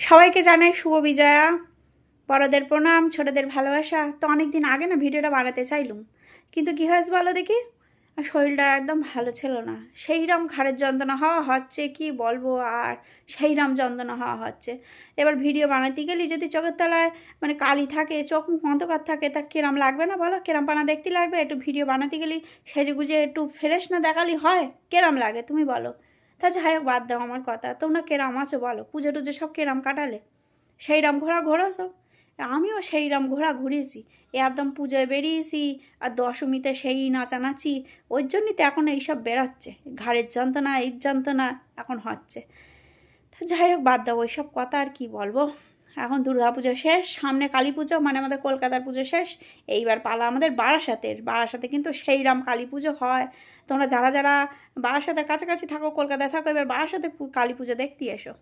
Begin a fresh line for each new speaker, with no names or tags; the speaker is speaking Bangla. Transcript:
সবাইকে জানাই শুভ বিজয়া, বড়দের প্রণাম, ছোটদের ভালোবাসা। তো অনেক দিন আগে না ভিডিওটা বানাতে চাইলুম, কিন্তু কী হয়েছে বলো দেখি, আর শরীরটা একদম ভালো ছিল না। সেইরকম ঘাড়ের যন্ত্রণা হওয়া হচ্ছে, কি বলবো, আর সেইরকম যন্ত্রণা হওয়া হচ্ছে। এবার ভিডিও বানাতে গেলে যদি চোখের তলায় মানে কালি থাকে, চোখ মুখ অন্ধকার থাকে, তা কিরম লাগবে না বলো? কিরম পানা দেখতে লাগবে? একটু ভিডিও বানাতে গেলে সেজে গুজে একটু ফ্রেশ না দেখালি হয়? কিরম লাগে তুমি বলো? তা যাই হোক, বাদ দাও আমার কথা। তোমরা কেরাম আছো বলো? পুজো টুজো সব কেরাম কাটালে? সেইরাম ঘোরা ঘোরাছো? আমিও সেইরাম ঘোরা ঘুরিয়েছি। একদম পুজোয় বেরিয়েছি, আর দশমীতে সেই নাচানাচি। ওই জন্যই তো এখন এইসব বেরোচ্ছে, ঘাড়ের যন্ত্রণা, এই যন্ত্রণা এখন হচ্ছে। তা যাই হোক, বাদ দাও ওইসব কথা, আর কি বলবো। এখন দুর্গা পুজো শেষ, সামনে কালী পুজো, মানে আমাদের কলকাতার পুজো শেষ। এইবার পালা আমাদের বারাসাতে কিন্তু সেইরাম কালী পুজো হয়। তোমরা যারা যারা বারাসাতের কাছাকাছি থাকো, কলকাতায় থাকো, এবার বারাসাতে কালী পুজো দেখতে এসো।